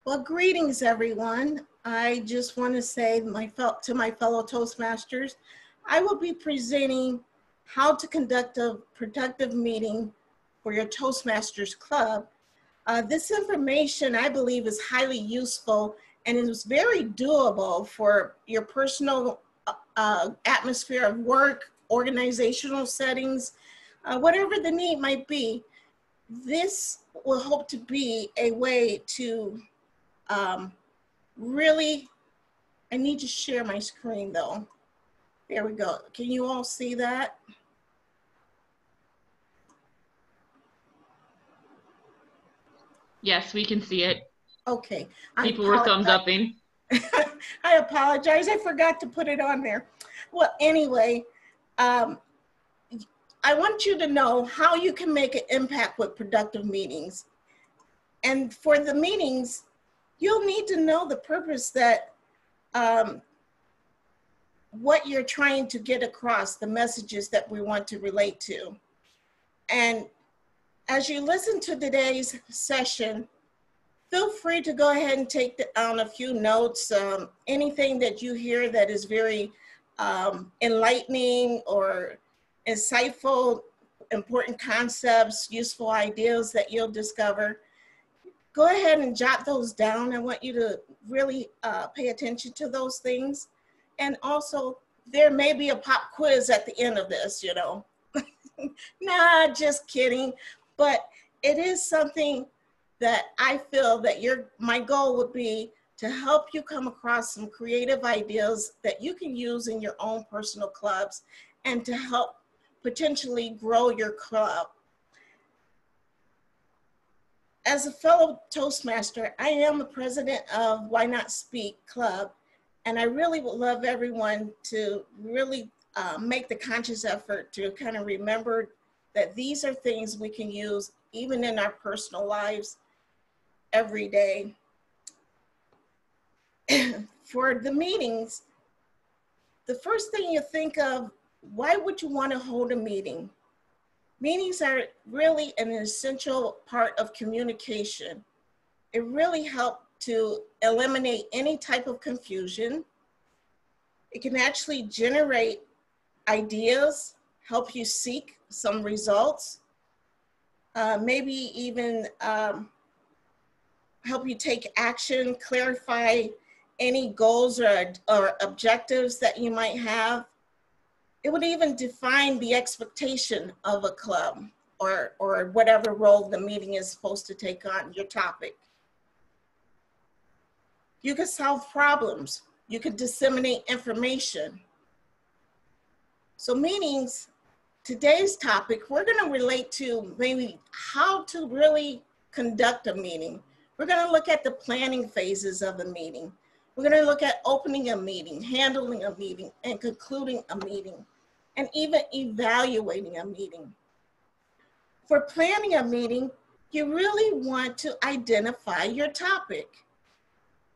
Well, greetings, everyone. I just want to say to my fellow Toastmasters, I will be presenting how to conduct a productive meeting for your Toastmasters Club. This information, I believe, is highly useful and it is very doable for your personal atmosphere of work, organizational settings, whatever the need might be. This will hope to be a way to really, I need to share my screen though. There we go. Can you all see that? Yes, we can see it. Okay. People were thumbs upping. I apologize. I forgot to put it on there. Well, anyway, I want you to know how you can make an impact with productive meetings. And for the meetings, you'll need to know the purpose that what you're trying to get across, the messages that we want to relate to. And as you listen to today's session, feel free to go ahead and take down a few notes, anything that you hear that is very enlightening or insightful, important concepts, useful ideas that you'll discover. Go ahead and jot those down. I want you to really pay attention to those things. And also, there may be a pop quiz at the end of this, you know. Nah, just kidding. But it is something that I feel that my goal would be to help you come across some creative ideas that you can use in your own personal clubs and to help potentially grow your club. As a fellow Toastmaster, I am the president of Why Not Speak Club, and I really would love everyone to really make the conscious effort to kind of remember that these are things we can use even in our personal lives every day. For the meetings, the first thing you think of, why would you want to hold a meeting? Meetings are really an essential part of communication. It really helps to eliminate any type of confusion. It can actually generate ideas, help you seek some results, maybe even help you take action, clarify any goals or objectives that you might have. It would even define the expectation of a club or whatever role the meeting is supposed to take on, your topic. You can solve problems. You can disseminate information. So meetings, today's topic, we're gonna relate to maybe how to really conduct a meeting. We're gonna look at the planning phases of a meeting. We're gonna look at opening a meeting, handling a meeting, and concluding a meeting, and even evaluating a meeting. For planning a meeting, you really want to identify your topic.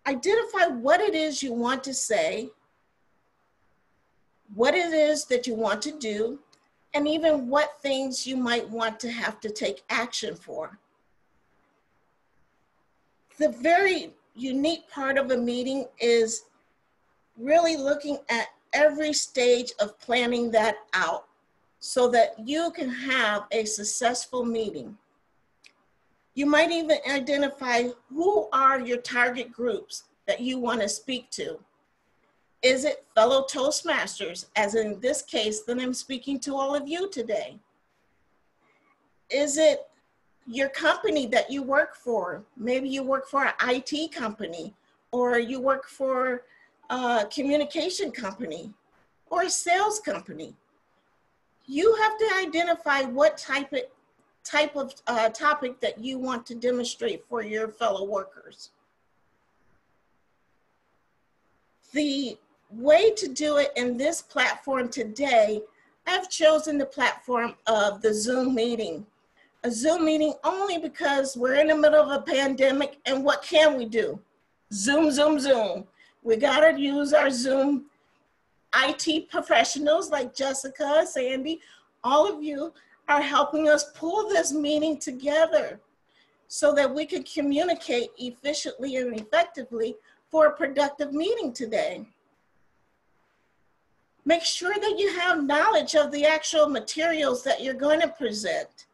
Identify what it is you want to say, what it is that you want to do, and even what things you might want to have to take action for. The very unique part of a meeting is really looking at every stage of planning that out so that you can have a successful meeting. You might even identify who are your target groups that you want to speak to. Is it fellow Toastmasters, as in this case, then I'm speaking to all of you today? Is it your company that you work for? Maybe you work for an IT company, or you work for a communication company, or a sales company. You have to identify what type of topic that you want to demonstrate for your fellow workers. The way to do it in this platform today, I've chosen the platform of the Zoom meeting. A Zoom meeting only because we're in the middle of a pandemic, and what can we do? Zoom, Zoom, Zoom. We gotta use our Zoom IT professionals like Jessica, Sandy, all of you are helping us pull this meeting together. so that we can communicate efficiently and effectively for a productive meeting today. Make sure that you have knowledge of the actual materials that you're going to present.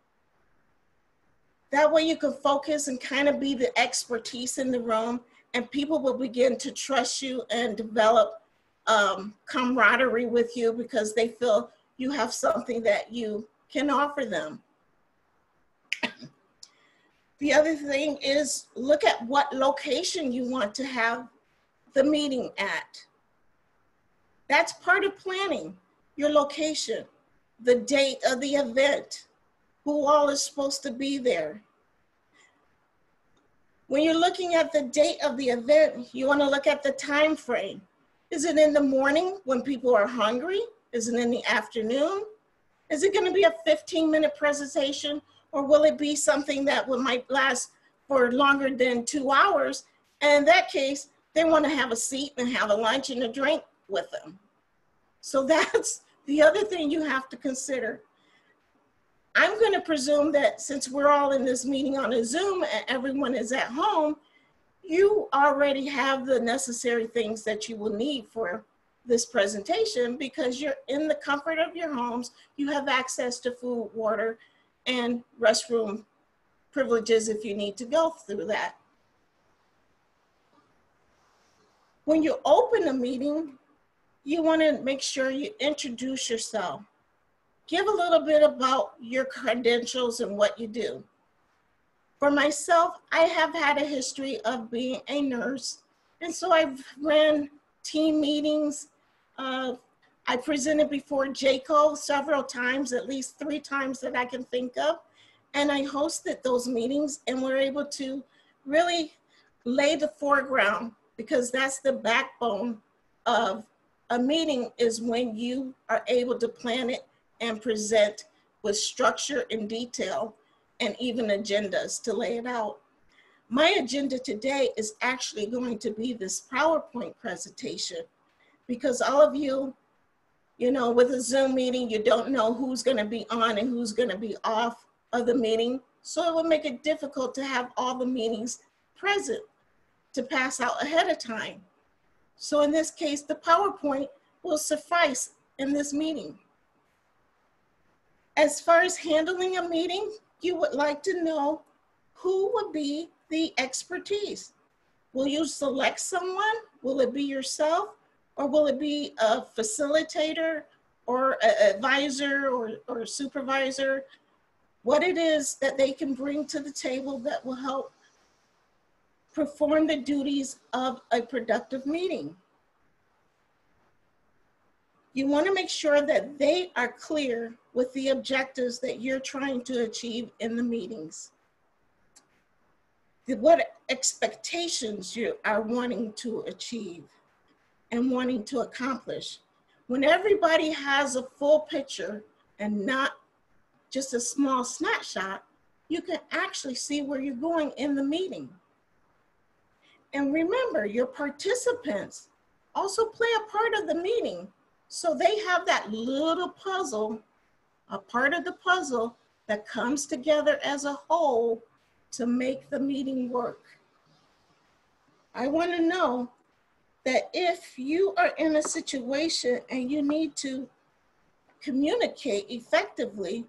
That way you can focus and kind of be the expertise in the room, and people will begin to trust you and develop camaraderie with you because they feel you have something that you can offer them. The other thing is look at what location you want to have the meeting at. That's part of planning, your location, the date of the event, who all is supposed to be there. When you're looking at the date of the event, you want to look at the time frame. Is it in the morning when people are hungry? Is it in the afternoon? Is it going to be a 15-minute presentation, or will it be something that might last for longer than 2 hours? And in that case, they want to have a seat and have a lunch and a drink with them. So that's the other thing you have to consider. I'm going to presume that since we're all in this meeting on a Zoom and everyone is at home, you already have the necessary things that you will need for this presentation because you're in the comfort of your homes. You have access to food, water, and restroom privileges if you need to go through that. When you open a meeting, you want to make sure you introduce yourself. Give a little bit about your credentials and what you do. For myself, I have had a history of being a nurse, and so I've ran team meetings. I presented before JCO several times, at least 3 times that I can think of, and I hosted those meetings and were able to really lay the foreground because that's the backbone of a meeting, is when you are able to plan it and present with structure and detail and even agendas to lay it out. My agenda today is actually going to be this PowerPoint presentation because all of you, you know, with a Zoom meeting, you don't know who's going to be on and who's going to be off of the meeting. So it would make it difficult to have all the meetings present to pass out ahead of time. So in this case, the PowerPoint will suffice in this meeting. As far as handling a meeting, you would like to know who would be the expertise. Will you select someone? Will it be yourself? Or will it be a facilitator or an advisor or a supervisor? What it is that they can bring to the table that will help perform the duties of a productive meeting. You want to make sure that they are clear with the objectives that you're trying to achieve in the meetings. What expectations you are wanting to achieve and wanting to accomplish. When everybody has a full picture and not just a small snapshot, you can actually see where you're going in the meeting. And remember, your participants also play a part of the meeting. So they have that little puzzle, a part of the puzzle that comes together as a whole to make the meeting work. I want to know that if you are in a situation and you need to communicate effectively,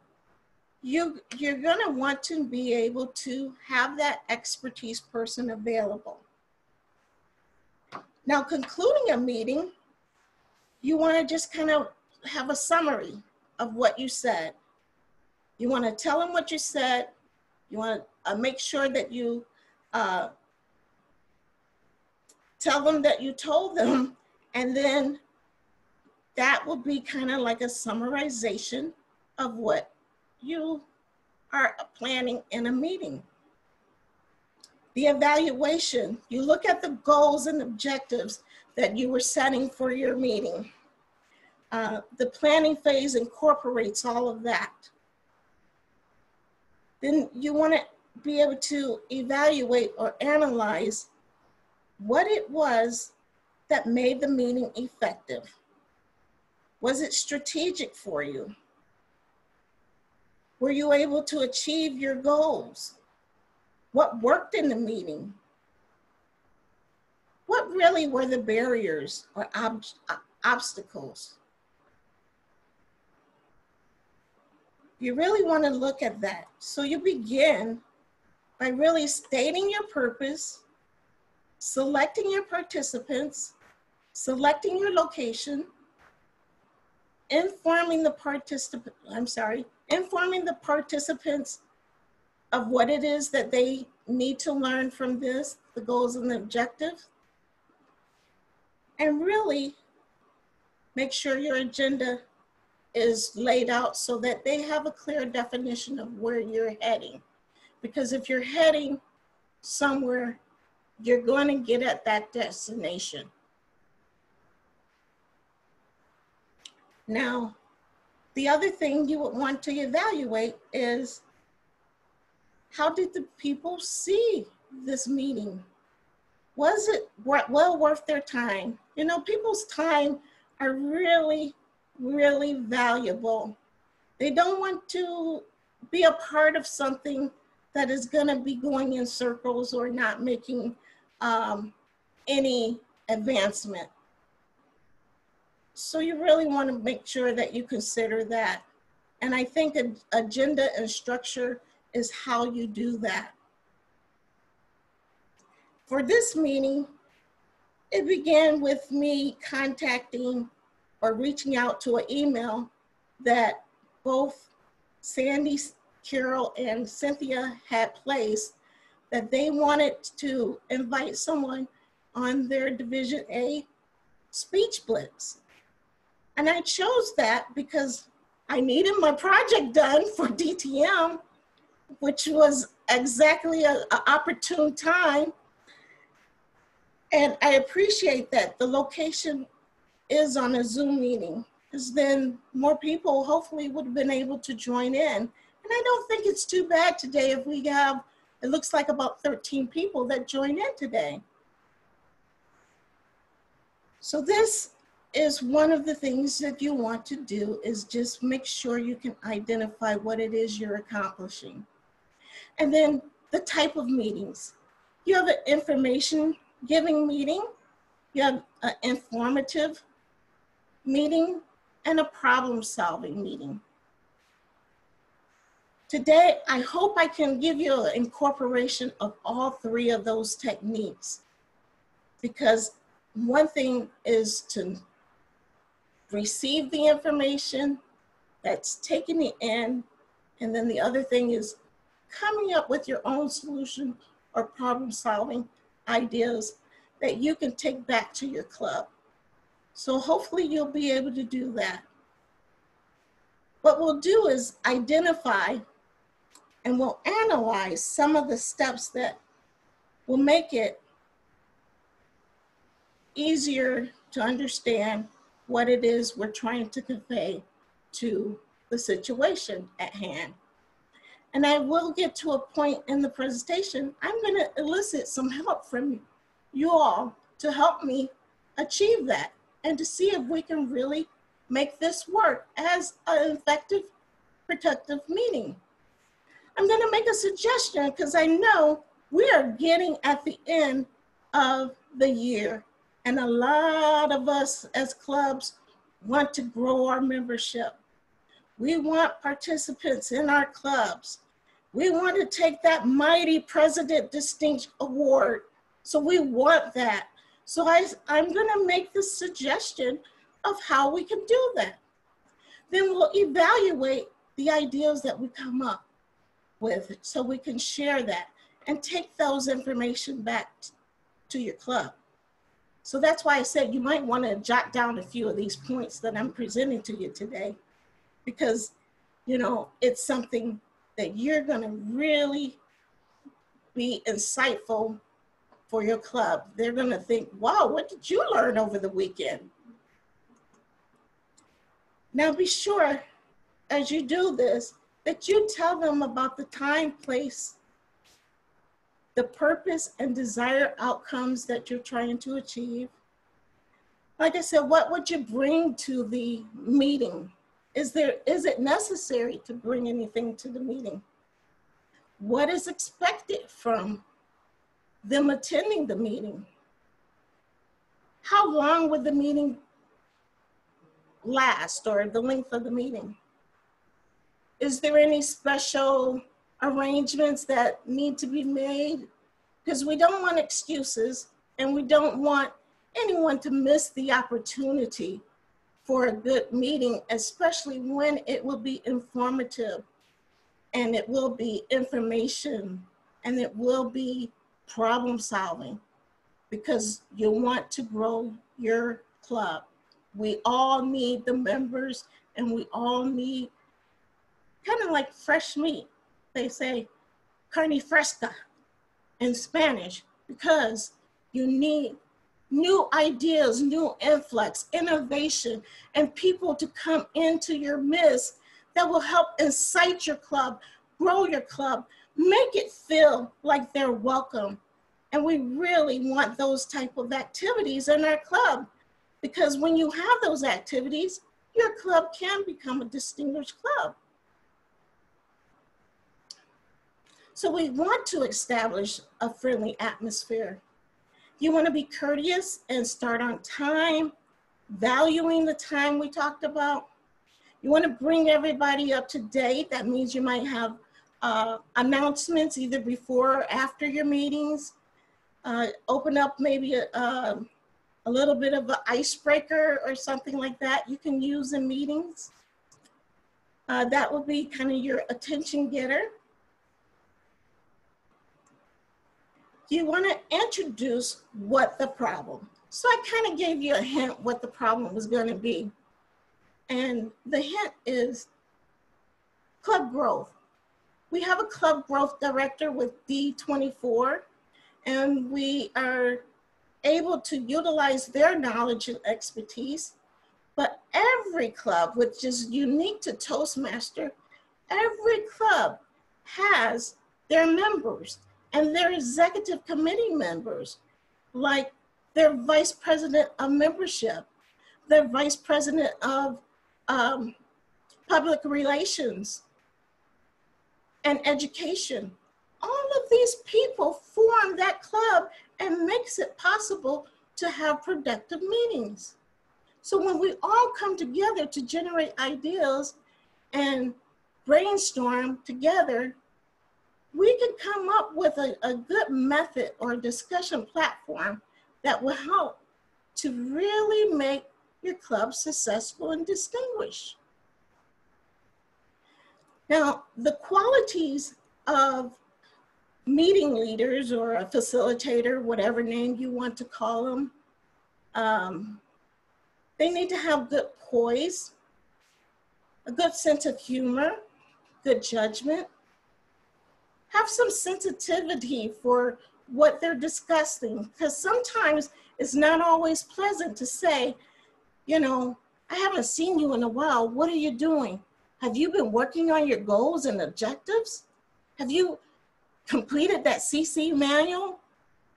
you're going to want to be able to have that expertise person available. Now, concluding a meeting, you want to just kind of have a summary of what you said. You want to tell them what you said. You want to make sure that you tell them that you told them, and then that will be kind of like a summarization of what you are planning in a meeting. The evaluation, you look at the goals and objectives that you were setting for your meeting. The planning phase incorporates all of that. Then you want to be able to evaluate or analyze what it was that made the meeting effective. Was it strategic for you? Were you able to achieve your goals? What worked in the meeting? What really were the barriers or obstacles? You really want to look at that. So you begin by really stating your purpose, selecting your participants, selecting your location, informing the participants of what it is that they need to learn from this, the goals and the objectives, and really make sure your agenda is laid out so that they have a clear definition of where you're heading. Because if you're heading somewhere, you're going to get at that destination. Now, the other thing you would want to evaluate is, how did the people see this meeting? Was it well worth their time? You know, people's time are really, really valuable. They don't want to be a part of something that is going to be going in circles or not making any advancement. So you really want to make sure that you consider that. And I think an agenda and structure is how you do that. For this meeting, it began with me contacting or reaching out to an email that both Sandy, Carol, and Cynthia had placed, that they wanted to invite someone on their Division A speech blitz. And I chose that because I needed my project done for DTM, which was exactly an opportune time. And I appreciate that the location is on a Zoom meeting, because then more people hopefully would have been able to join in. And I don't think it's too bad today if we have, it looks like about 13 people that joined in today. So this is one of the things that you want to do, is just make sure you can identify what it is you're accomplishing. And then the type of meetings. You have an information giving meeting, you have an informative meeting, and a problem solving meeting. Today, I hope I can give you an incorporation of all three of those techniques, because one thing is to receive the information, that's taking it in, and then the other thing is coming up with your own solution or problem solving ideas that you can take back to your club. So hopefully you'll be able to do that. What we'll do is identify and we'll analyze some of the steps that will make it easier to understand what it is we're trying to convey to the situation at hand. And I will get to a point in the presentation, I'm going to elicit some help from you all to help me achieve that and to see if we can really make this work as an effective, productive meeting. I'm going to make a suggestion because I know we are getting at the end of the year, and a lot of us as clubs want to grow our membership. We want participants in our clubs. We want to take that mighty President Distinction Award. So we want that. So I'm going to make the suggestion of how we can do that. Then we'll evaluate the ideas that we come up with so we can share that and take those information back to your club. So that's why I said you might want to jot down a few of these points that I'm presenting to you today, because, you know, it's something that you're going to really be insightful for your club. They're going to think, wow, what did you learn over the weekend? Now be sure, as you do this, that you tell them about the time, place, the purpose and desired outcomes that you're trying to achieve. Like I said, what would you bring to the meeting? Is it necessary to bring anything to the meeting? what is expected from them attending the meeting. How long would the meeting last, or the length of the meeting? Is there any special arrangements that need to be made? Because we don't want excuses, and we don't want anyone to miss the opportunity for a good meeting, especially when it will be informative, and it will be information, and it will be problem solving, because you want to grow your club. We all need the members, and we all need kind of like fresh meat. They say carne fresca in Spanish, because you need new ideas, new influx, innovation, and people to come into your midst that will help incite your club, grow your club, make it feel like they're welcome. And we really want those type of activities in our club, because when you have those activities, your club can become a distinguished club. So we want to establish a friendly atmosphere. You want to be courteous and start on time, valuing the time we talked about. You want to bring everybody up to date. That means you might have announcements either before or after your meetings. Open up maybe a little bit of an icebreaker or something like that you can use in meetings. That would be kind of your attention getter. You want to introduce what the problem. So I kind of gave you a hint what the problem was going to be. And the hint is club growth. We have a club growth director with D24, and we are able to utilize their knowledge and expertise. But every club, which is unique to Toastmaster, every club has their members and their executive committee members, like their vice president of membership, their vice president of public relations and education. All of these people form that club and makes it possible to have productive meetings. So when we all come together to generate ideas and brainstorm together, we can come up with a good method or discussion platform that will help to really make your club successful and distinguished. Now, the qualities of meeting leaders or a facilitator, whatever name you want to call them, they need to have good poise, a good sense of humor, good judgment, have some sensitivity for what they're discussing, because sometimes it's not always pleasant to say, you know, I haven't seen you in a while. What are you doing? Have you been working on your goals and objectives? Have you completed that CC manual?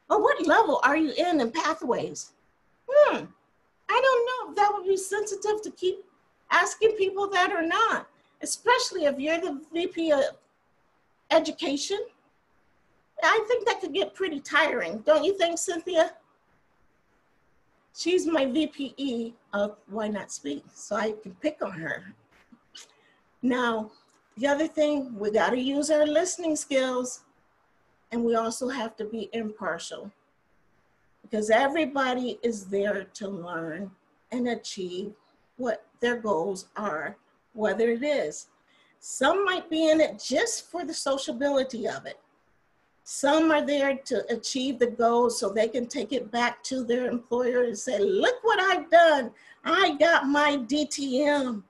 Or what level are you in pathways? I don't know if that would be sensitive to keep asking people that or not, especially if you're the VP of education. I think that could get pretty tiring. Don't you think, Cynthia? She's my VPE of Why Not Speak, so I can pick on her. Now, the other thing, we gotta use our listening skills, and we also have to be impartial, because everybody is there to learn and achieve what their goals are, whether it is. Some might be in it just for the sociability of it. Some are there to achieve the goals so they can take it back to their employer and say, look what I've done. I got my DTM,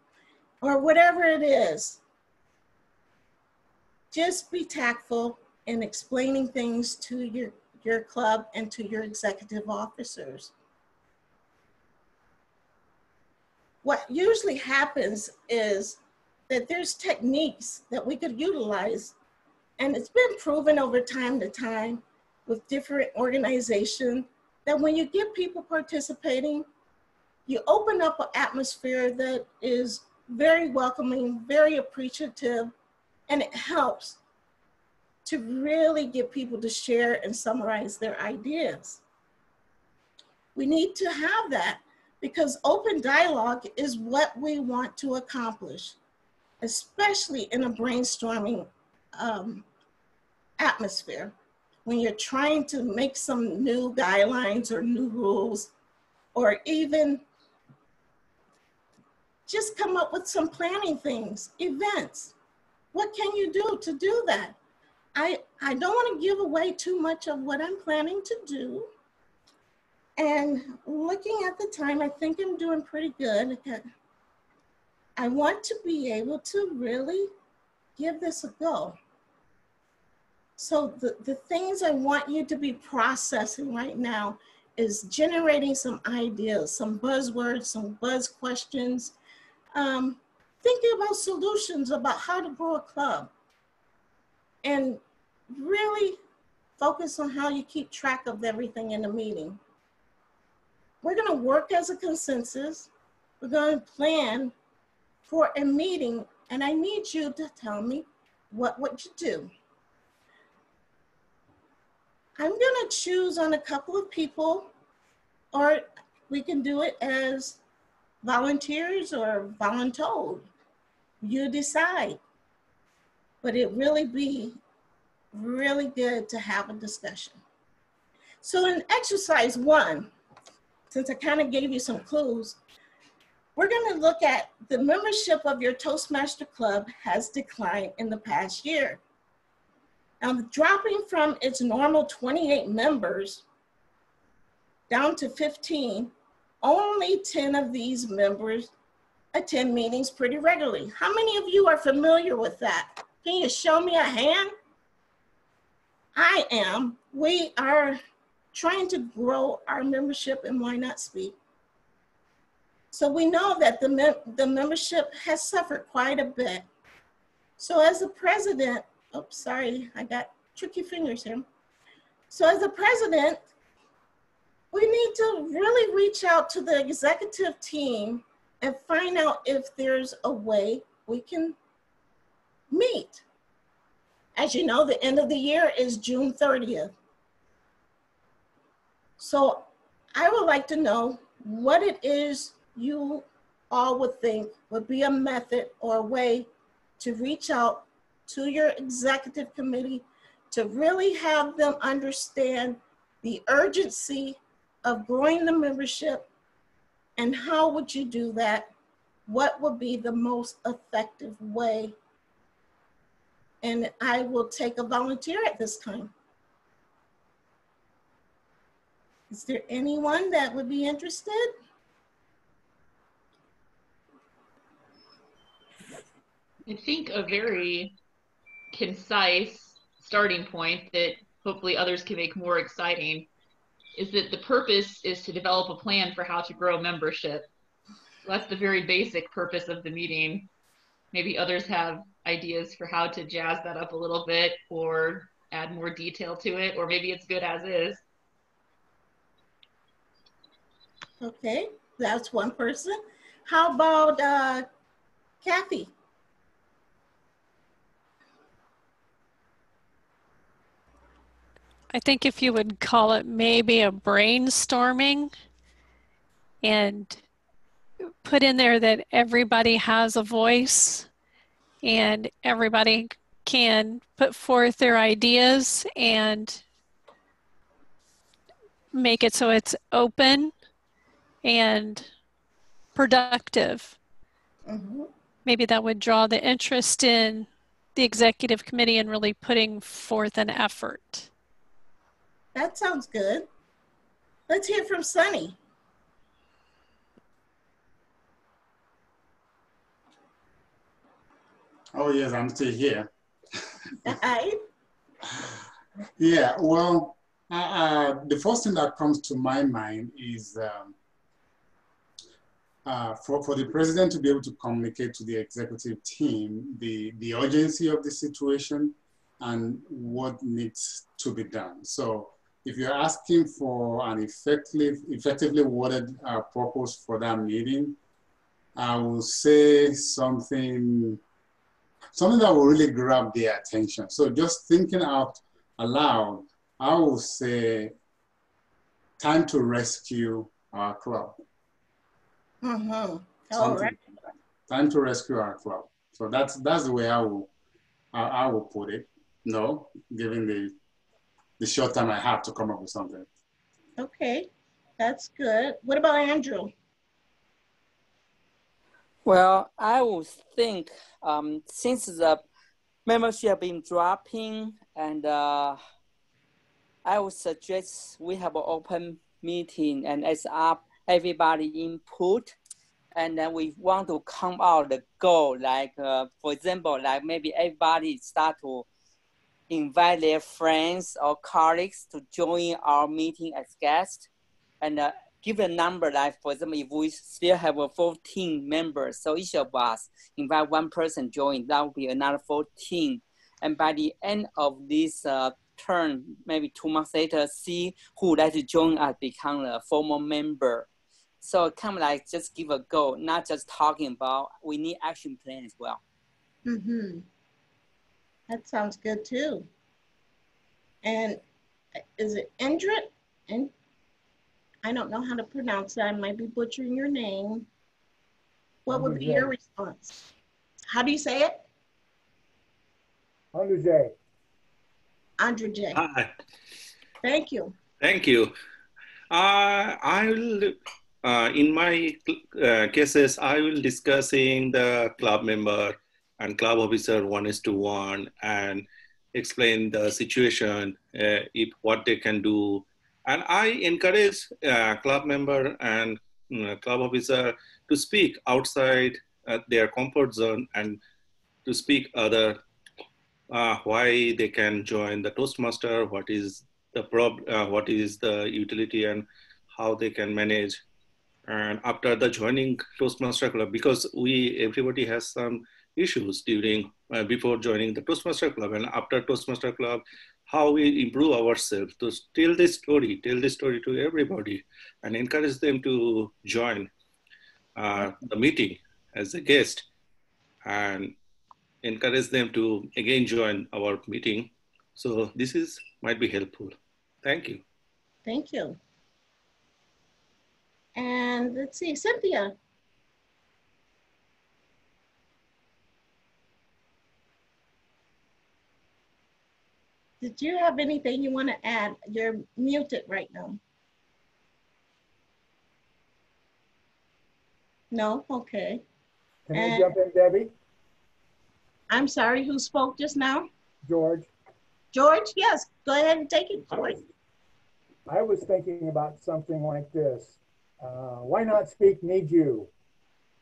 or whatever it is. Just be tactful in explaining things to your club and to your executive officers. What usually happens is that there's techniques that we could utilize, and it's been proven over time to time with different organizations that when you get people participating, you open up an atmosphere that is very welcoming, very appreciative, and it helps to really get people to share and summarize their ideas. We need to have that because open dialogue is what we want to accomplish, especially in a brainstorming atmosphere. When you're trying to make some new guidelines or new rules, or even just come up with some planning things, events. What can you do to do that? I don't want to give away too much of what I'm planning to do. And looking at the time, I think I'm doing pretty good. I want to be able to really give this a go. So the things I want you to be processing right now is generating some ideas, some buzzwords, some buzz questions, thinking about solutions about how to grow a club, and really focus on how you keep track of everything in the meeting. We're gonna work as a consensus. We're gonna plan for a meeting, and I need you to tell me what you do. I'm gonna choose on a couple of people, or we can do it as volunteers or voluntold. You decide. But it really be really good to have a discussion. So in exercise 1, since I kind of gave you some clues, we're going to look at the membership of your Toastmaster Club has declined in the past year. Now, dropping from its normal 28 members down to 15, only 10 of these members attend meetings pretty regularly. How many of you are familiar with that? Can you show me a hand? I am. We are trying to grow our membership, and why not speak? So we know that the membership has suffered quite a bit. So as the president, oops, sorry, I got tricky fingers here. So as the president, we need to really reach out to the executive team and find out if there's a way we can meet. As you know, the end of the year is June 30th. So I would like to know what it is you all would think would be a method or a way to reach out to your executive committee to really have them understand the urgency of growing the membership, and how would you do that? What would be the most effective way? And I will take a volunteer at this time. Is there anyone that would be interested? I think a very concise starting point that hopefully others can make more exciting is that the purpose is to develop a plan for how to grow membership. So that's the very basic purpose of the meeting. Maybe others have ideas for how to jazz that up a little bit or add more detail to it, or maybe it's good as is. Okay, that's one person. How about Kathy? I think if you would call it maybe a brainstorming, and put in there that everybody has a voice and everybody can put forth their ideas and make it so it's open and productive. Mm-hmm. Maybe that would draw the interest in the executive committee and really putting forth an effort. That sounds good. Let's hear from Sunny. Oh yes, I'm still here. Hi. Yeah, well, the first thing that comes to my mind is for the president to be able to communicate to the executive team the urgency of the situation and what needs to be done. So if you're asking for an effectively worded purpose for that meeting, I will say something something that will really grab their attention. So just thinking out aloud, I will say, time to rescue our club. Mm-hmm. All right. Time to rescue our club. So that's the way I will put it. No, given the short time I have to come up with something. Okay, that's good. What about Andrew? Well, I would think since the membership have been dropping, and I would suggest we have an open meeting and ask up everybody input, and then we want to come out the goal. Like for example, like maybe everybody start to invite their friends or colleagues to join our meeting as guests, and give a number, like for example, if we still have 14 members, so each of us invite one person join, that would be another 14. And by the end of this term, maybe 2 months later, see who would like to join us, become a formal member. So kind of like just give a goal, not just talking about, we need action plan as well. Mm-hmm. That sounds good too. And is it Indrit? And I don't know how to pronounce that. I might be butchering your name. What would be your response? How do you say it? Andrew J. Andrew J. Hi. Thank you. Thank you. I will, in my cases, I will discussing the club member and club officer 1:1 and explain the situation, if what they can do. And I encourage club member and club officer to speak outside their comfort zone and to speak other why they can join the Toastmaster, what is the utility and how they can manage. And after the joining Toastmaster Club, because everybody has some issues during before joining the Toastmaster Club, and after Toastmaster Club, how we improve ourselves to tell this story to everybody and encourage them to join the meeting as a guest and encourage them to again join our meeting. So this might be helpful. Thank you. Thank you. And let's see, Cynthia. Did you have anything you want to add? You're muted right now. No? Okay. Can I jump in, Debbie? I'm sorry, who spoke just now? George. George, yes, go ahead and take it, George. I was thinking about something like this. Why Not Speak need you.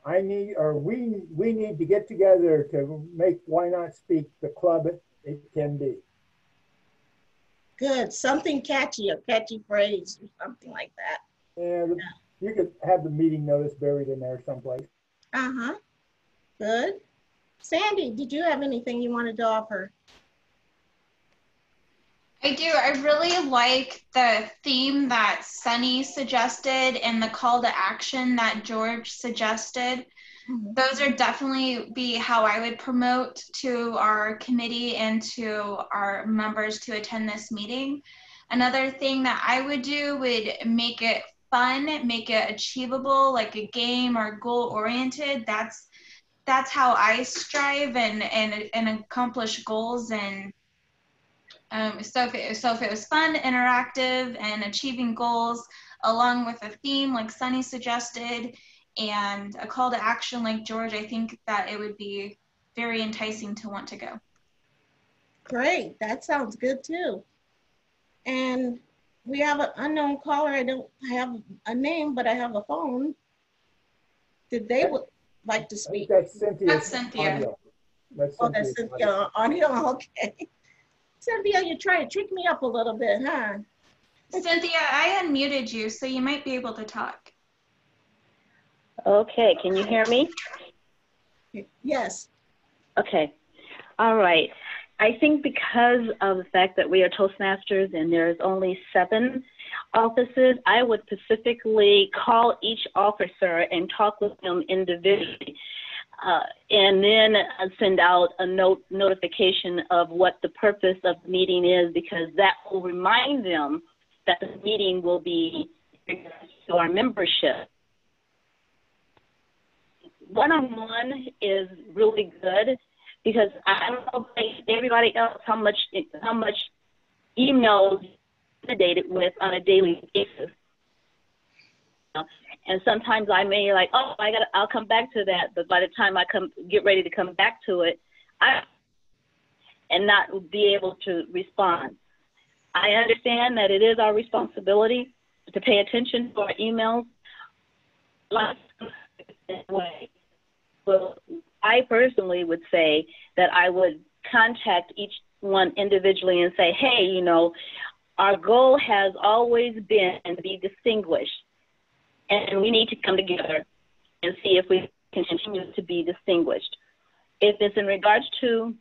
We need to get together to make Why Not Speak the club it can be. Good, something catchy, a catchy phrase or something like that. And you could have the meeting notice buried in there someplace. Uh-huh, good. Sandy, did you have anything you wanted to offer? I do. I really like the theme that Sunny suggested and the call to action that George suggested. Mm-hmm. Those are definitely be how I would promote to our committee and to our members to attend this meeting. Another thing that I would do would make it fun, make it achievable, like a game or goal oriented. That's how I strive and accomplish goals. And so if it was fun, interactive, and achieving goals, along with a theme like Sunny suggested, and a call to action like George, I think that it would be very enticing to want to go. Great, that sounds good too. And we have an unknown caller. I don't have a name, but I have a phone. Did they would like to speak? That's Cynthia. That's Cynthia. That's Cynthia audio, okay. Cynthia, you're trying to trick me up a little bit, huh? Cynthia, I unmuted you, so you might be able to talk. Okay, can you hear me? Yes. Okay, all right. I think because of the fact that we are Toastmasters and there's only 7 offices, I would specifically call each officer and talk with them individually. and then send out a notification of what the purpose of the meeting is, because that will remind them that the meeting will be to our membership. One-on-one is really good, because I don't know everybody else how much emails inundated with on a daily basis. And sometimes I may like, oh, I'll come back to that. But by the time I get ready to come back to it, and not be able to respond. I understand that it is our responsibility to pay attention to our emails. Well, I personally would say that I would contact each one individually and say, hey, you know, our goal has always been to be distinguished, and we need to come together and see if we can continue to be distinguished. If it's in regards to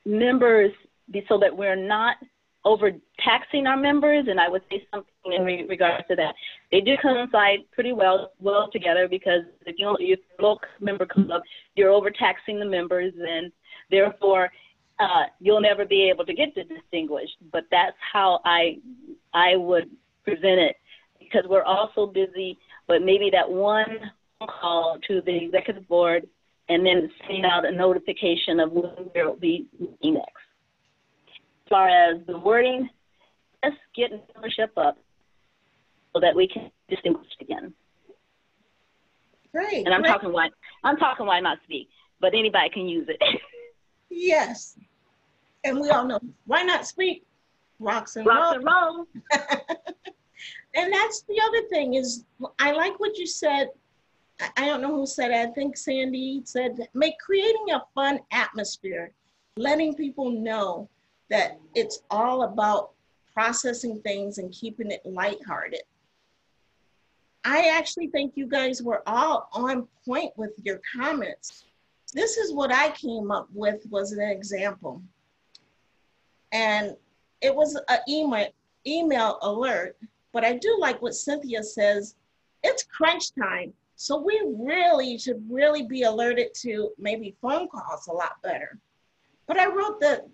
members, so that we're not overtaxing our members, and I would say something in regards to that. They do coincide pretty well together, because if your local member club, you're overtaxing the members, and therefore you'll never be able to get to distinguished. But that's how I would present it, because we're also busy. But maybe that one call to the executive board, and then sending out a notification of when we'll be meeting next. As far as the wording, let's get membership up so that we can distinguish again. Great. And I'm talking why not speak, but anybody can use it. Yes. And we all know, why not speak? Rocks and roll. And roll. And that's the other thing is, I like what you said. I don't know who said it. I think Sandy said, creating a fun atmosphere, letting people know that it's all about processing things and keeping it lighthearted. I actually think you guys were all on point with your comments. This is what I came up with, was an example. And it was an email alert, but I do like what Cynthia says, it's crunch time. So we really should be alerted to maybe phone calls a lot better. But I wrote that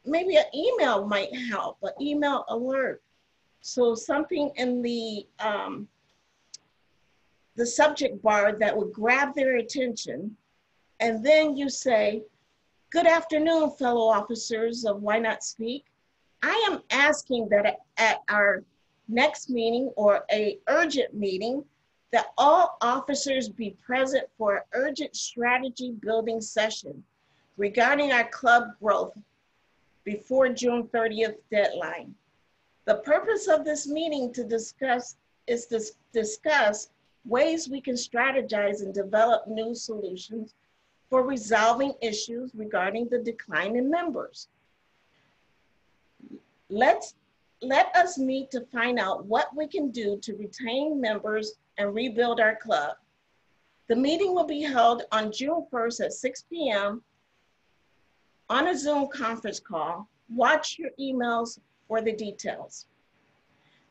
maybe an email might help, an email alert. So something in the subject bar that would grab their attention. And then you say, good afternoon, fellow officers of Why Not Speak. I am asking that at our next meeting or a urgent meeting, that all officers be present for an urgent strategy building session regarding our club growth before June 30th deadline. The purpose of this meeting is to discuss ways we can strategize and develop new solutions for resolving issues regarding the decline in members. Let us meet to find out what we can do to retain members and rebuild our club. The meeting will be held on June 1st at 6 p.m. on a Zoom conference call. Watch your emails for the details.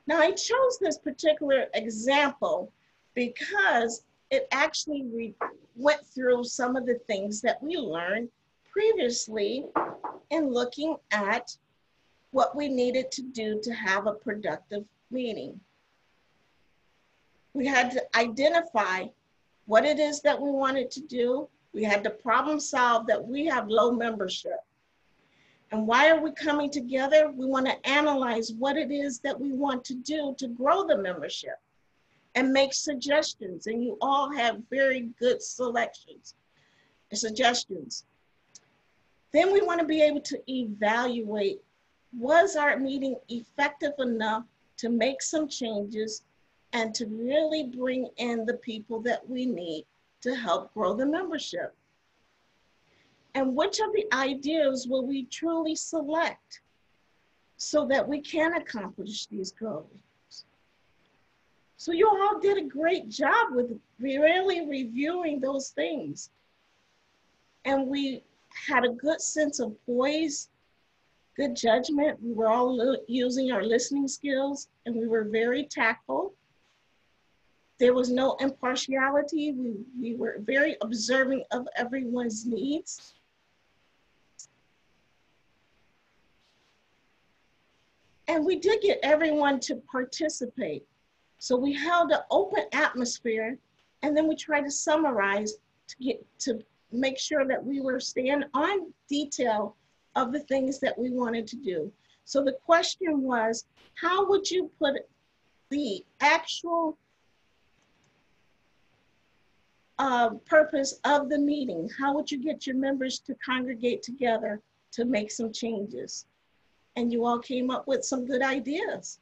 Now, I chose this particular example because it actually went through some of the things that we learned previously in looking at what we needed to do to have a productive meeting. We had to identify what it is that we wanted to do. We had to problem solve that we have low membership. And why are we coming together? We want to analyze what it is that we want to do to grow the membership and make suggestions. And you all have very good suggestions. Then we want to be able to evaluate, was our meeting effective enough to make some changes and to really bring in the people that we need to help grow the membership? And which of the ideas will we truly select so that we can accomplish these goals? So you all did a great job with really reviewing those things. And we had a good sense of poise, good judgment. We were all using our listening skills, and we were very tactful. There was no impartiality. We were very observing of everyone's needs. And we did get everyone to participate. So we held an open atmosphere, and then we tried to summarize to make sure that we were staying on detail of the things that we wanted to do. So the question was, how would you put the actual purpose of the meeting? How would you get your members to congregate together to make some changes? And you all came up with some good ideas.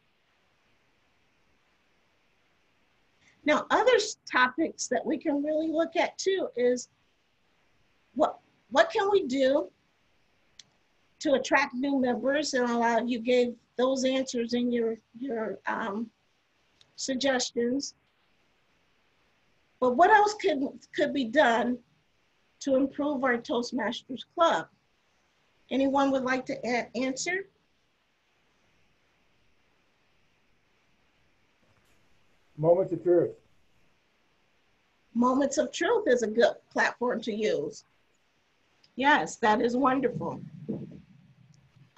Now, other topics that we can really look at too is what can we do to attract new members, and allow, you gave those answers in your suggestions. But what else could be done to improve our Toastmasters Club? Anyone would like to answer? Moments of truth. Moments of truth is a good platform to use. Yes, that is wonderful.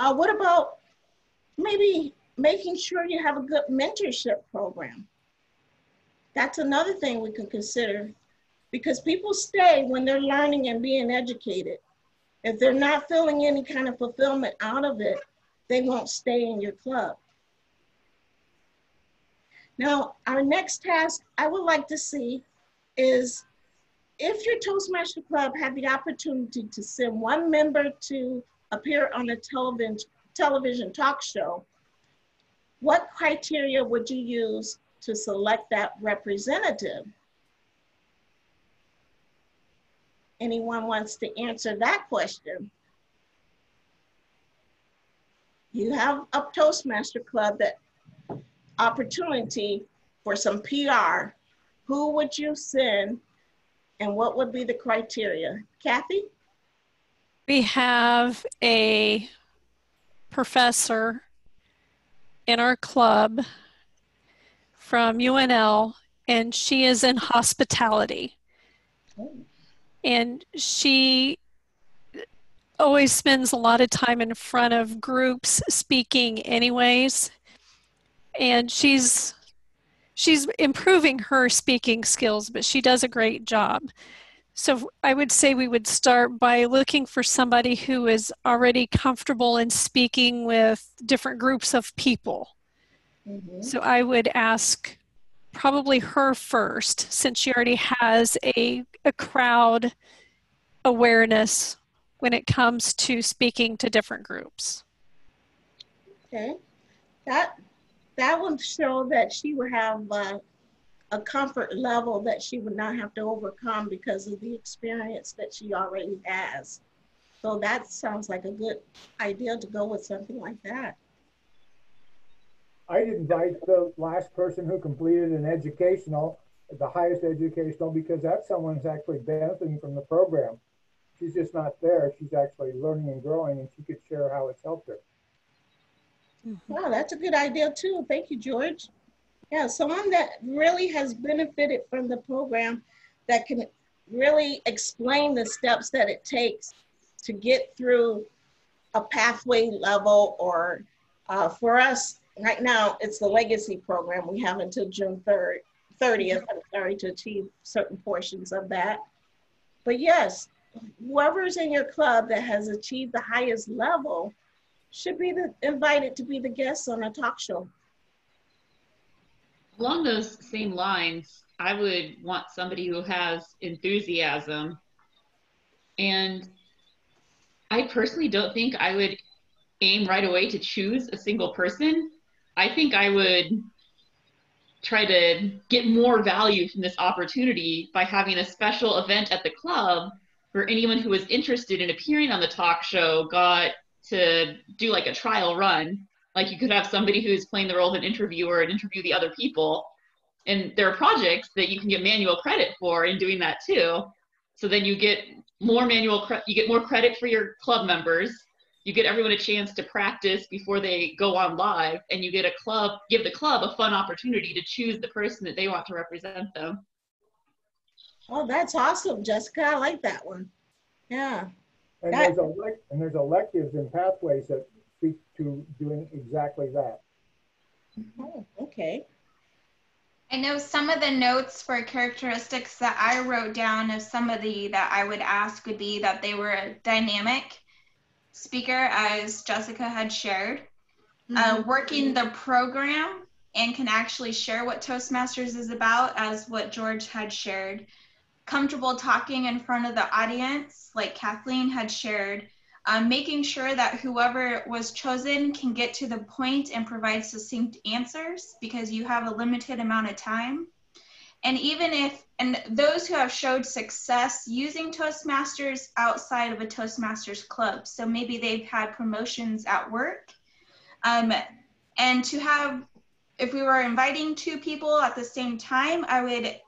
What about maybe making sure you have a good mentorship program? That's another thing we can consider, because people stay when they're learning and being educated. If they're not feeling any kind of fulfillment out of it, they won't stay in your club. Now, our next task I would like to see is, if your Toastmaster Club had the opportunity to send one member to appear on a television talk show, what criteria would you use to select that representative? Anyone wants to answer that question? You have a Toastmaster Club that opportunity for some PR. Who would you send and what would be the criteria? Kathy? We have a professor in our club from UNL, and she is in hospitality. And she always spends a lot of time in front of groups speaking anyways. And she's improving her speaking skills, but she does a great job. So I would say we would start by looking for somebody who is already comfortable in speaking with different groups of people. Mm-hmm. So I would ask probably her first, since she already has a crowd awareness when it comes to speaking to different groups. Okay, that would show that she would have a comfort level that she would not have to overcome because of the experience that she already has. So that sounds like a good idea to go with something like that. I'd invite the last person who completed an educational, the highest educational, because that's someone who's actually benefiting from the program. She's just not there. She's actually learning and growing, and she could share how it's helped her. Wow, that's a good idea too. Thank you, George. Yeah, someone that really has benefited from the program, that can really explain the steps that it takes to get through a pathway level, or for us right now, it's the legacy program. We have until June 30th, to achieve certain portions of that. But yes, whoever's in your club that has achieved the highest level should be invited to be the guest on a talk show. Along those same lines, I would want somebody who has enthusiasm. And I personally don't think I would aim right away to choose a single person. I think I would try to get more value from this opportunity by having a special event at the club where anyone who was interested in appearing on the talk show got to do like a trial run. Like, you could have somebody who's playing the role of an interviewer and interview the other people. And there are projects that you can get manual credit for in doing that too. So then you get more you get more credit for your club members. you get everyone a chance to practice before they go on live, and you get give the club a fun opportunity to choose the person that they want to represent them. Oh, that's awesome, Jessica. I like that one. Yeah. And there's electives and pathways that speak to doing exactly that. Oh, okay. I know some of the notes for characteristics that I wrote down of somebody that I would ask would be that they were a dynamic speaker, as Jessica had shared, working the program and can actually share what Toastmasters is about, as what George had shared, comfortable talking in front of the audience, like Kathleen had shared, making sure that whoever was chosen can get to the point and provide succinct answers, because you have a limited amount of time. And and those who have showed success using Toastmasters outside of a Toastmasters club, so maybe they've had promotions at work, and to have, if we were inviting 2 people at the same time, I would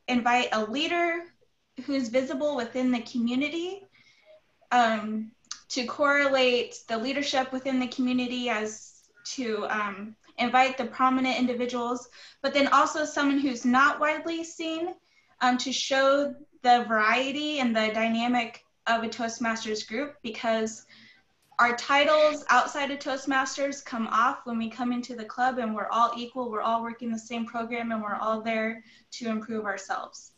invite a leader who's visible within the community, to correlate the leadership within the community, as to invite the prominent individuals, but then also someone who's not widely seen, to show the variety and the dynamic of a Toastmasters group, because our titles outside of Toastmasters come off when we come into the club, and we're all equal, we're all working the same program, and we're all there to improve ourselves.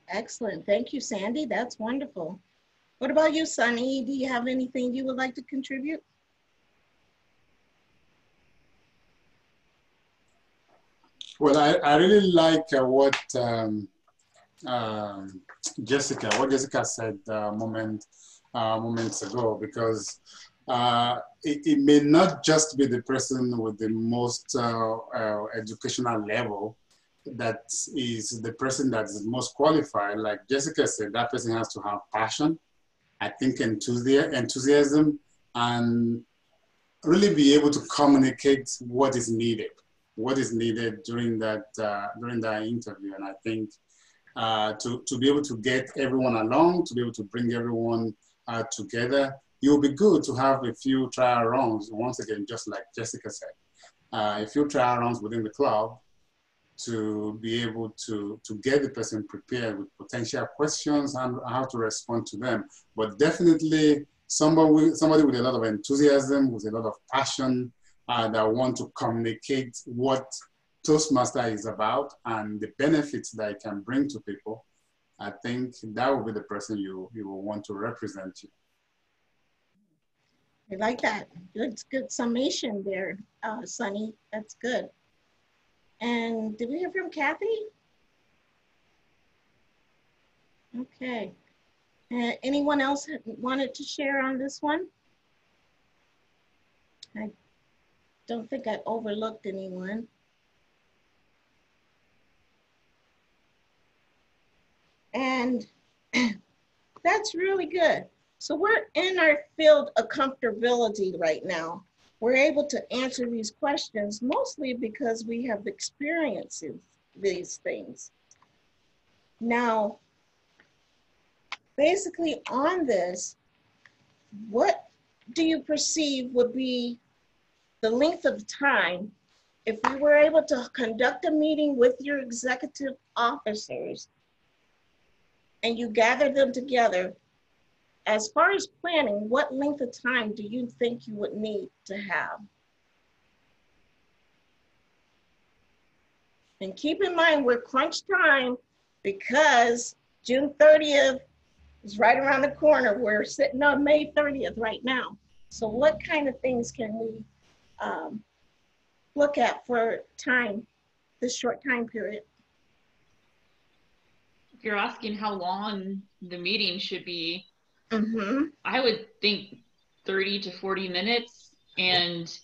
Excellent. Thank you, Sandy. That's wonderful. What about you, Sunny? Do you have anything you would like to contribute? Well, I really like what Jessica said moments ago, because it may not just be the person with the most educational level that is the person that is most qualified. Like Jessica said, that person has to have passion, I think enthusiasm, and really be able to communicate what is needed during that interview. And I think to be able to get everyone along, to be able to bring everyone together, it will be good to have a few trial runs, once again, just like Jessica said, a few trial runs within the club to be able to get the person prepared with potential questions and how to respond to them. But definitely somebody with a lot of enthusiasm, with a lot of passion, that want to communicate what Toastmaster is about and the benefits that it can bring to people. I think that will be the person you will want to represent you. I like that. Good summation there, Sunny. That's good. And did we hear from Kathy? Okay. Anyone else wanted to share on this one? I don't think I overlooked anyone. And that's really good. So we're in our field of comfortability right now. We're able to answer these questions mostly because we have experienced these things. Now, basically on this, what do you perceive would be the length of time if we were able to conduct a meeting with your executive officers and you gather them together? As far as planning, what length of time do you think you would need to have? And keep in mind, we're crunch time because June 30th is right around the corner. We're sitting on May 30th right now. So what kind of things can we look at for time, this short time period? If you're asking how long the meeting should be, I would think 30 to 40 minutes, and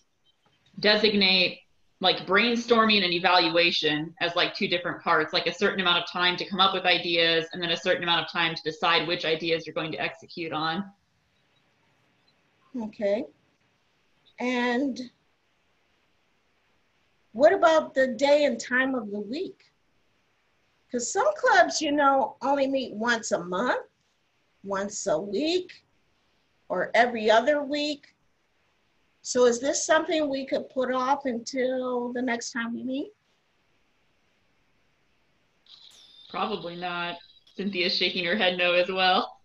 designate like brainstorming and evaluation as like 2 different parts, like a certain amount of time to come up with ideas and then a certain amount of time to decide which ideas you're going to execute on. Okay. And what about the day and time of the week? Because some clubs, you know, only meet once a month, once a week. or every other week. So is this something we could put off until the next time we meet? Probably not. Cynthia's shaking her head no as well.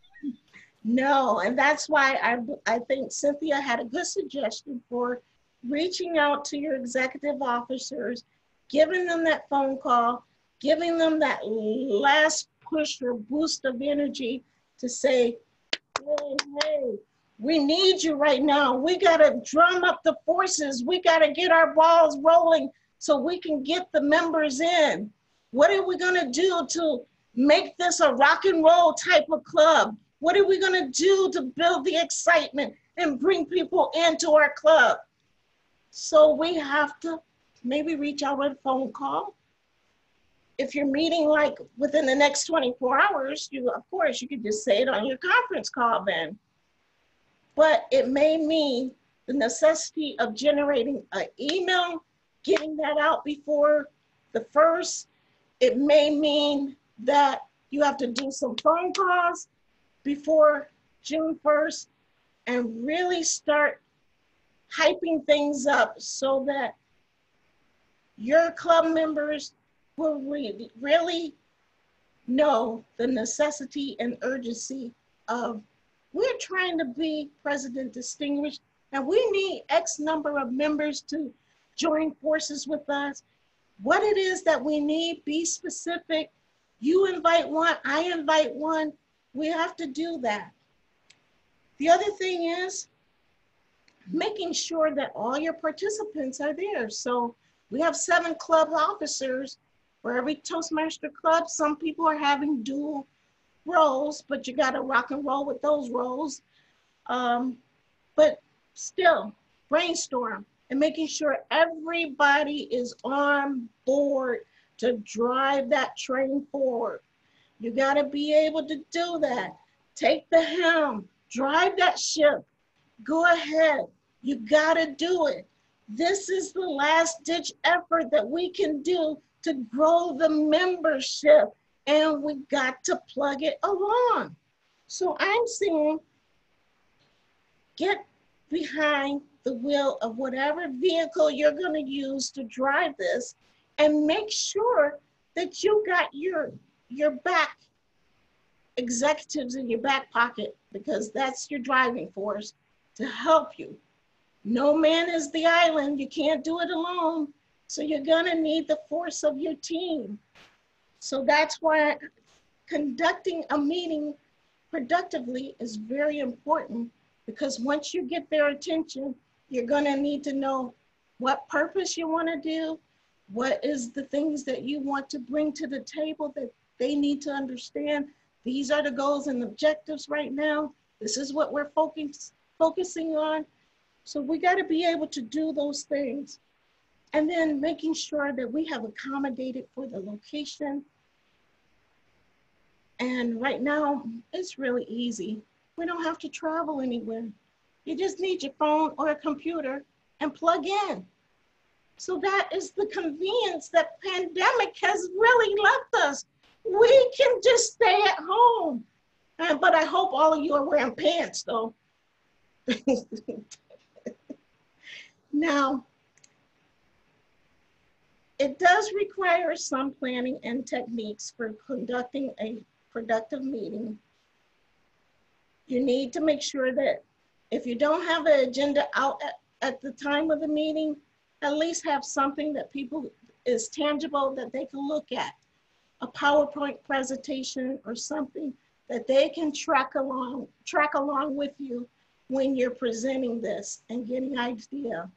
No, and that's why I think Cynthia had a good suggestion for reaching out to your executive officers, giving them that phone call, giving them that last push or boost of energy to say, hey, we need you right now. We got to drum up the forces. We got to get our balls rolling so we can get the members in. What are we going to do to make this a rock and roll type of club? What are we going to do to build the excitement and bring people into our club? So we have to maybe reach out with a phone call. If you're meeting like within the next 24 hours, of course, you could just say it on your conference call then. But it may mean the necessity of generating an email, getting that out before the first. It may mean that you have to do some phone calls before June 1st and really start hyping things up so that your club members will really know the necessity and urgency of, we're trying to be President Distinguished and we need X number of members to join forces with us. What it is that we need, be specific. You invite one, I invite one. We have to do that. The other thing is making sure that all your participants are there. So we have 7 club officers for every Toastmaster club. Some people are having dual roles, but you got to rock and roll with those roles. But still, brainstorm and making sure everybody is on board to drive that train forward. You got to be able to do that. Take the helm, drive that ship, go ahead. You got to do it. This is the last ditch effort that we can do to grow the membership, and we got to plug it along. So I'm saying, get behind the wheel of whatever vehicle you're going to use to drive this, and make sure that you got your back executives in your back pocket, because that's your driving force to help you. No man is the island. You can't do it alone. So you're going to need the force of your team. So that's why conducting a meeting productively is very important, because once you get their attention, you're going to need to know what purpose you want to do, what is the things that you want to bring to the table that they need to understand. These are the goals and objectives right now. This is what we're focusing on. So we got to be able to do those things. And then making sure that we have accommodated for the location. And right now, it's really easy. We don't have to travel anywhere. You just need your phone or a computer and plug in. So that is the convenience that pandemic has really left us. We can just stay at home. But I hope all of you are wearing pants though. Now, it does require some planning and techniques for conducting a productive meeting. You need to make sure that if you don't have an agenda out at the time of the meeting, at least have something that people is tangible that they can look at. A PowerPoint presentation or something that they can track along with you when you're presenting this and getting an idea.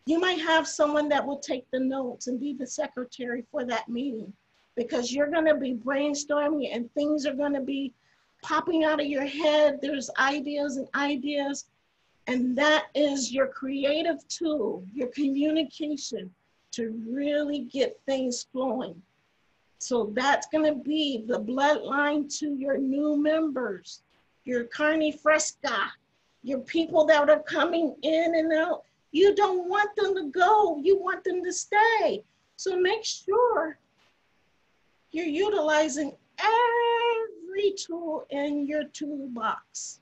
You might have someone that will take the notes and be the secretary for that meeting, because you're going to be brainstorming and things are going to be popping out of your head. There's ideas and ideas, and that is your creative tool, your communication to really get things flowing. So that's going to be the bloodline to your new members, your carne fresca, your people that are coming in and out. You don't want them to go, you want them to stay. So make sure you're utilizing every tool in your toolbox.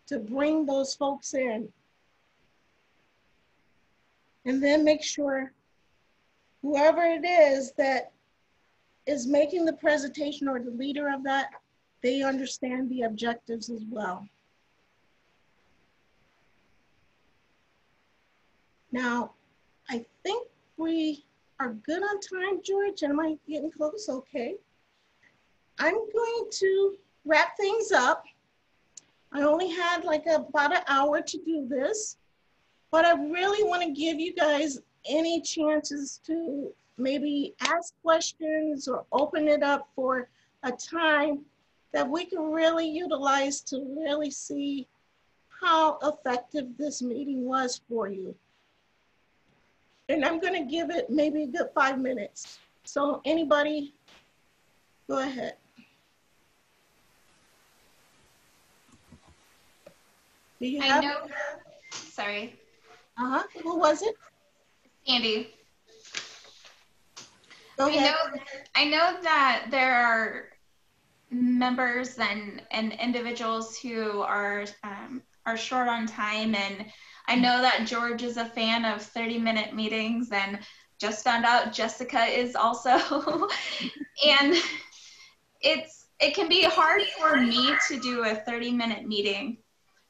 to bring those folks in. And then make sure whoever it is that is making the presentation or the leader of that, they understand the objectives as well. Now, I think we are good on time, George. Am I getting close? Okay. I'm going to wrap things up. I only had like about an hour to do this, but I really want to give you guys any chances to maybe ask questions or open it up for a time that we can really utilize to really see how effective this meeting was for you. And I'm going to give it maybe a good 5 minutes. So anybody, go ahead. Do you have? I know, sorry. Who was it? Andy. Go ahead. I know that there are members and individuals who are short on time, and I know that George is a fan of 30-minute meetings, and just found out Jessica is also. And it can be hard for me to do a 30-minute meeting,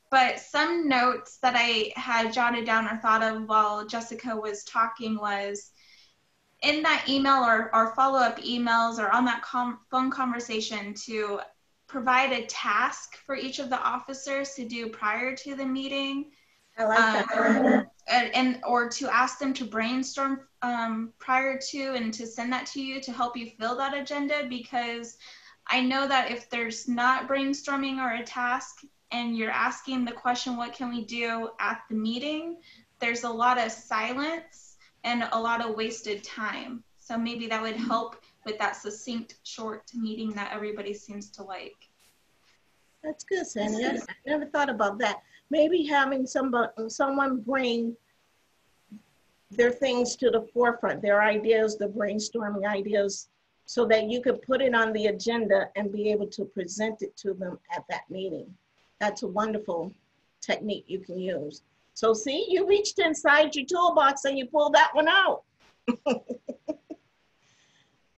but some notes that I had jotted down or thought of while Jessica was talking was, in that email or follow-up emails or on that phone conversation, to provide a task for each of the officers to do prior to the meeting. I like that. Or to ask them to brainstorm prior to, and to send that to you to help you fill that agenda, because I know that if there's not brainstorming or a task and you're asking the question, what can we do at the meeting, there's a lot of silence and a lot of wasted time. So maybe that would help with that succinct, short meeting that everybody seems to like. That's good, Sandy. I never thought about that. Maybe having someone bring their things to the forefront, their ideas, the brainstorming ideas, so that you could put it on the agenda and be able to present it to them at that meeting. That's a wonderful technique you can use. So see, you reached inside your toolbox and you pulled that one out.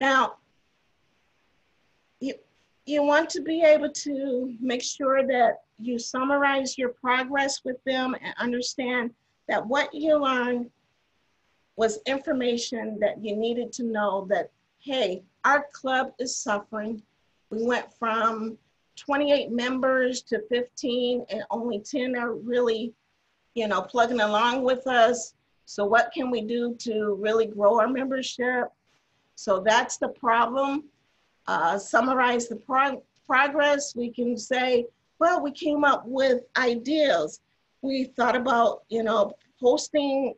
Now, you want to be able to make sure that you summarize your progress with them and understand that what you learned was information that you needed to know, that, hey, our club is suffering. We went from 28 members to 15 and only 10 are really, plugging along with us. So what can we do to really grow our membership? So that's the problem. Summarize the progress. We can say, well, we came up with ideas. We thought about, posting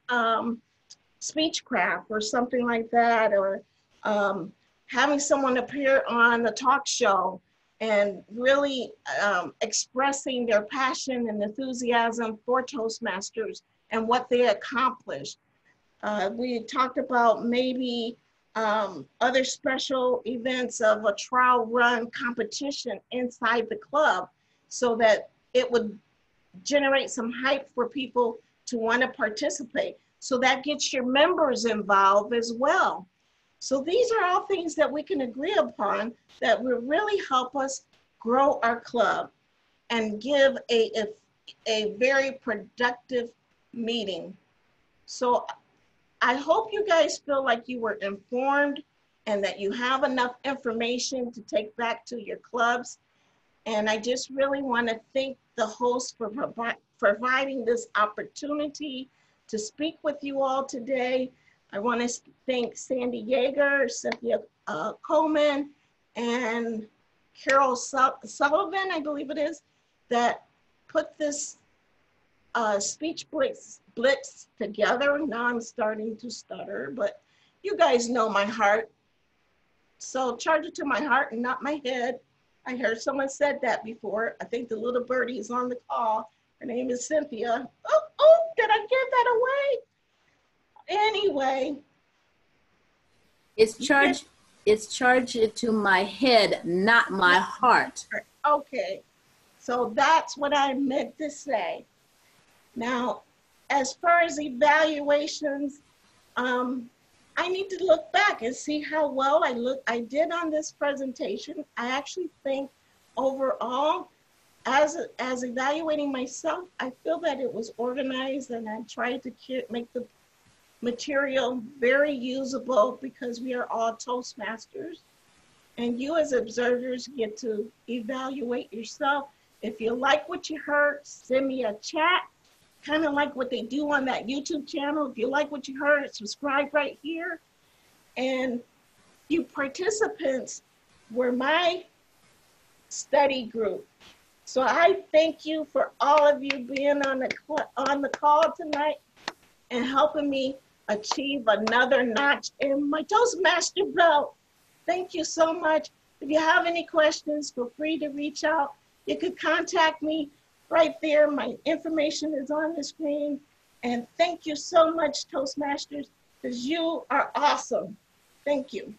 Speechcraft or something like that, or having someone appear on the talk show and really expressing their passion and enthusiasm for Toastmasters and what they accomplished. We talked about maybe other special events of a trial run competition inside the club, so that it would generate some hype for people to want to participate. So that gets your members involved as well. So these are all things that we can agree upon that will really help us grow our club and give a very productive meeting. So I hope you guys feel like you were informed and that you have enough information to take back to your clubs. And I just really want to thank the host for providing this opportunity to speak with you all today. I want to thank Sandy Yeager, Cynthia Coleman, and Carol Sullivan, I believe it is, that put this speech blitz together. Now I'm starting to stutter, but you guys know my heart. So charge it to my heart and not my head. I heard someone said that before. I think the little birdie is on the call. Her name is Cynthia. Oh, did I give that away? Anyway. It's charged to my head, not my heart. Okay. So that's what I meant to say. Now, as far as evaluations, I need to look back and see how well I did on this presentation. I actually think overall, as evaluating myself, I feel that it was organized and I tried to make the material very usable because we are all Toastmasters. And you as observers get to evaluate yourself. If you like what you heard, send me a chat, kind of like what they do on that YouTube channel. If you like what you heard, subscribe right here. And you participants were my study group. So I thank you for all of you being on the call tonight and helping me achieve another notch in my Toastmaster belt. Thank you so much. If you have any questions, feel free to reach out. You could contact me right there. My information is on the screen. And thank you so much, Toastmasters, because you are awesome. Thank you.